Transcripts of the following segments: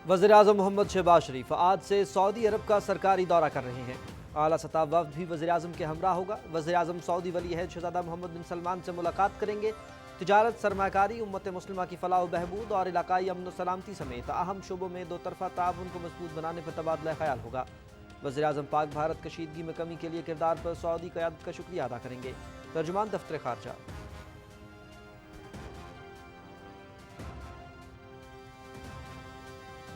वज़ीर-ए-आज़म मोहम्मद शहबाज शरीफ आज से सऊदी अरब का सरकारी दौरा कर रहे हैं। आला सतह वफ़द भी वज़ीर-ए-आज़म के हमरा होगा। वज़ीर-ए-आज़म सऊदी वली अहद शहज़ादा मोहम्मद बिन सलमान से मुलाकात करेंगे। तिजारत, सरमायाकारी, उम्मत मुस्लिमा की फलाह व बहबूद और इलाकाई अमन व सलामती समेत अहम शोबों में दो तरफ़ा ताउन को मजबूत बनाने पर तबादला ख्याल होगा। वज़ीर-ए-आज़म पाक भारत कशीदगी में कमी के लिए किरदार पर सऊदी क़यादत का शुक्रिया अदा करेंगे। तर्जुमान दफ्तर ख़ारजा।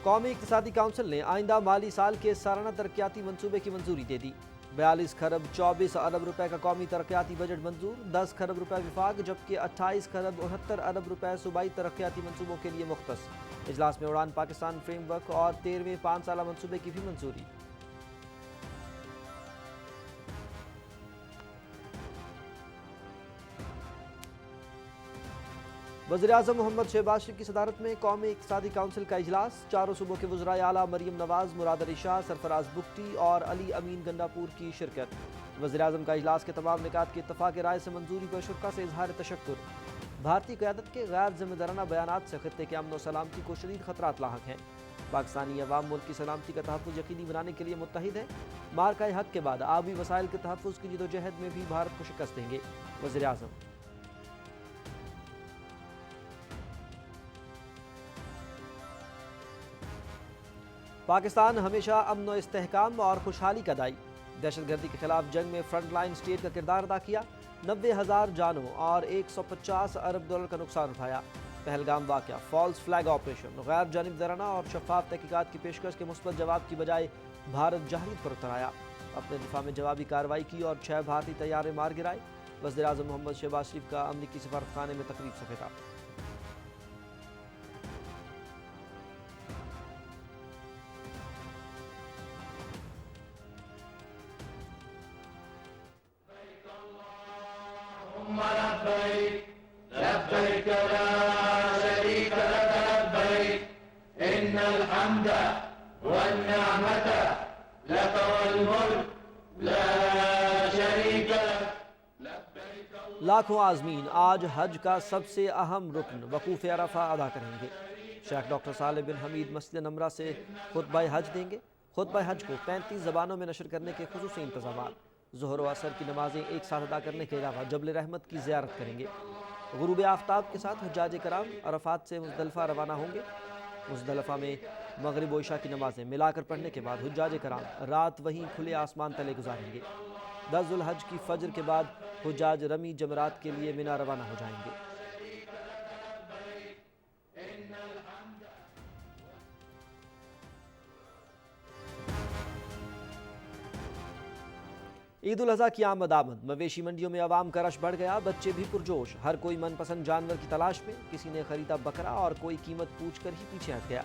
कौमी इक़्तिसादी काउंसिल ने आइंदा माली साल के सालाना तरक्याती मंसूबे की मंजूरी दे दी। 42 खरब 24 अरब रुपए का कौमी तरक्याती बजट मंजूर, 10 खरब रुपए विफाक, जबकि 28 खरब 69 अरब रुपए सूबाई तरक्याती मंसूबों के लिए मुख्तस। इजलास में उड़ान पाकिस्तान फ्रेमवर्क और 13वें 5 साला मंसूबे की भी मंजूरी। वज़ीर-ए-आज़म मोहम्मद शहबाज शरीफ की सदारत में कौमी इक़्तिसादी काउंसिल का इजलास। चारों सूबों के वज़राए आला मरियम नवाज़, मुराद अली शाह, सरफराज बुगटी और अली अमीन गंडापुर की शिरकत। वज़ीर-ए-आज़म का इजलास के तमाम निकात की इत्तफ़ाक़ राय से मंजूरी पर शुरका से इजहार तशक्कुर। भारतीय क़यादत के गैर ज़िम्मेदाराना बयानात से ख़ित्ते के अमन व सलामती को शदीद ख़तरात लाहक हैं। पाकिस्तानी अवाम मुल्क की सलामती का तहफ़्फ़ुज़ यकीनी बनाने के लिए मुत्तहिद है। मार्का हक़ के बाद आबी वसाइल के तहफ़्फ़ुज़ की जिदोजहद में भी भारत को शिकस्त देंगे। वज़ीर-ए-आज़म। पाकिस्तान हमेशा अमन व इस्तेहकाम और खुशहाली का दाई। दहशतगर्दी के खिलाफ जंग में फ्रंट लाइन स्टेट का किरदार अदा किया। 90,000 जानों और 150 अरब डॉलर का नुकसान उठाया। पहलगाम वाक़या, फॉल्स फ्लैग ऑपरेशन, गैर जानिबदाराना और शफाफ तहकीकात की पेशकश के मुस्बत जवाब की बजाय भारत जहरीत पर उतर आया। अपने दिफा में जवाबी कार्रवाई की और 6 भारतीय तैयारे मार गिराए। वज़ीर-ए-आज़म मोहम्मद शहबाज शरीफ का अमरीकी सफारतखाने में तकरीब से खिताब। لبيك لبيك لا شريك لك لبيك إن الحمد والنعمة لك والملك لا شريك لك। लाखों आज़मीन आज हज का सबसे अहम रुकन वकूफ़ अरफा अदा करेंगे। शेख डॉक्टर सालिह बिन हमीद मस्जिद नमरा से खुतबा हज देंगे। खुतबा हज को 35 ज़बानों में नशर करने के खुसूसी इंतज़ामात। ज़ोहर व असर की नमाज़ें एक साथ अदा करने के अलावा जबल रहमत की ज़ियारत करेंगे। गुरूब आफ्ताब के साथ हुज्जाज कराम अरफात से मुज़दलिफ़ा रवाना होंगे। मुज़दलिफ़ा में मगरिब व इशा की नमाज़ें मिलाकर पढ़ने के बाद हुज्जाज कराम रात वहीं खुले आसमान तले गुजारेंगे। 10 ज़ुल्हज की फ़ज्र के बाद हुज्जाज रमी जमरात के लिए मिना रवाना हो जाएंगे। ईद उल अज़हा की आमद। मवेशी मंडियों में अवाम का रश बढ़ गया। बच्चे भी पुरजोश। हर कोई मनपसंद जानवर की तलाश में। किसी ने खरीदा बकरा और कोई कीमत पूछ कर ही पीछे हट गया।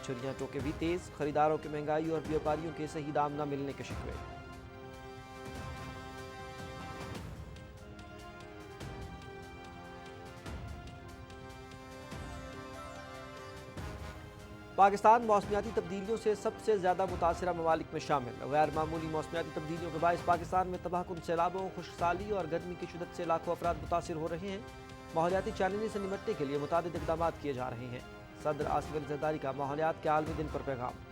छुरियां टोके भी तेज। खरीदारों की महंगाई और व्यापारियों के सही दाम न मिलने के शिकवे। पाकिस्तान मौसमियाती तब्दीलियों से सबसे ज़्यादा मुतासरा ममालिक में शामिल। गैर मामूली मौसमियाती तब्दीलियों के बायस पाकिस्तान में तबाहकुन सैलाबों, खुश्कसाली और गर्मी की शिद्दत से लाखों अफराद मुतासर हो रहे हैं। माहौलियाती चैलेंज से निपटने के लिए मुतादिद इक़दाम किए जा रहे हैं। सदर आसिफ अली ज़रदारी का माहौलियात के आलमी दिन पर पैगाम।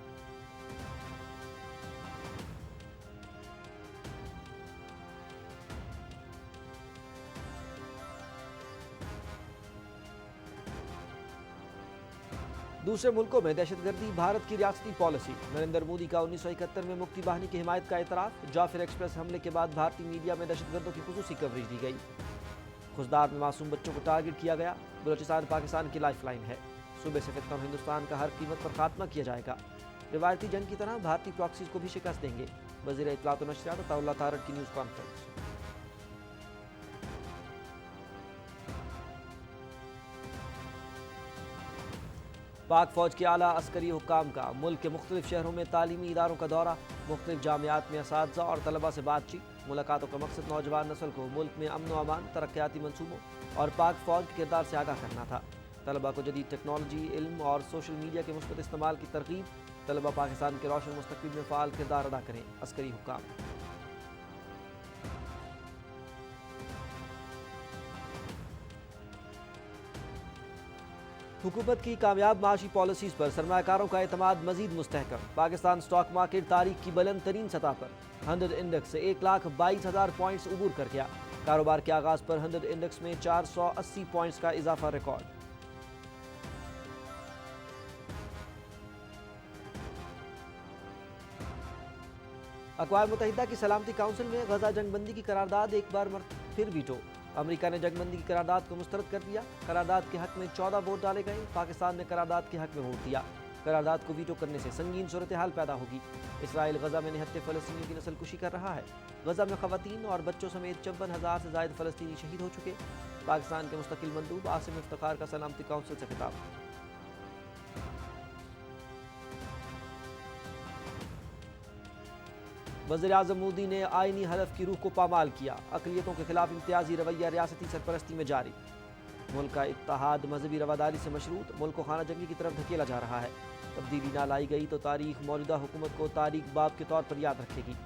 दूसरे मुल्कों में दहशतगर्दी भारत की रियासती पॉलिसी। नरेंद्र मोदी का 1971 में मुक्ति बाहिनी की हिमायत का एतराफ़। जाफिर एक्सप्रेस हमले के बाद भारतीय मीडिया में दहशतगर्दों की खुसूसी कवरेज दी गई। खुशदार में मासूम बच्चों को टारगेट किया गया। बलोचिस्तान पाकिस्तान की लाइफ लाइन है। सूबे से फितना हिंदुस्तान का हर कीमत पर खात्मा किया जाएगा। रिवायती जंग की तरह भारतीय प्रॉक्सीज को भी शिकस्त देंगे। वज़ीर इत्तलात व नशरियात अताउल्लाह तारड़ की न्यूज़ कॉन्फ्रेंस। पाक फ़ौज के आला अस्करी हुक्काम का मुल्क के मुख्तलिफ शहरों में तालीमी इदारों का दौरा। मुख्तलिफ जामियात में असातिज़ा और तलबा से बातचीत। मुलाकातों का मकसद नौजवान नस्ल को मुल्क में अमन व अमान, तरक्याती मनसूबों और पाक फ़ौज के किरदार से आगाह करना था। तलबा को जदीद टेक्नोलॉजी, इल्म और सोशल मीडिया के मुस्बत इस्तेमाल की तरगीब। तलबा पाकिस्तान के रोशन मुस्तक़बिल में फ़ाल किरदार अदा करें। अस्करी हुक्काम। हुकूमत की कामयाब माशी पॉलिसीज़ पर सरमाकारों का एतमाद मजीद मुस्तहकम। पाकिस्तान स्टॉक मार्केट तारीख की बुलंद तरीन सतह पर 100 इंडेक्स से 1,22,000 पॉइंट्स उबूर कर गया। कारोबार के आगाज़ पर 100 इंडेक्स में 480 पॉइंट्स का इजाफा रिकॉर्ड। अक़वाम मुत्तहिदा की सलामती काउंसिल में गजा जंगबंदी की करारदाद एक बार फिर वीटो। अमेरिका ने जंगबंदी की करारदाद को मुस्तरद कर दिया। करारदाद के हक में 14 वोट डाले गए। पाकिस्तान ने करारदाद के हक में वोट दिया। करारदाद को वीटो करने से संगीन सूरत हाल पैदा होगी। इसराइल गजा में निहत्ते फ़लस्तीनियों की नस्ल कुशी कर रहा है। गजा में ख़वातीन और बच्चों समेत 54,000 से ज़ायद फ़लस्तीनी शहीद हो चुके। पाकिस्तान के मुस्तकिल मंदूब आसिम इफ्तिखार का सलामती काउंसिल से खिताब। वज़ीर-ए-आज़म मोदी ने आईनी हलफ की रूह को पामाल किया। अक़लियतों के खिलाफ इम्तियाजी रवैया रियासती सरपरस्ती में जारी। मुल्क का इत्तेहाद मजहबी रवादारी से मशरूत। मुल्क को खाना जंगी की तरफ धकेला जा रहा है। तब्दीली ना लाई गई तो तारीख मौजूदा हुकूमत को तारीख बाब के तौर पर याद रखेगी।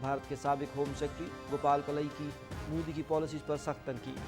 भारत के साबिक होम सेक्रेटरी गोपाल कलई की मोदी की पॉलिसीज़ पर सख्त तनकीद।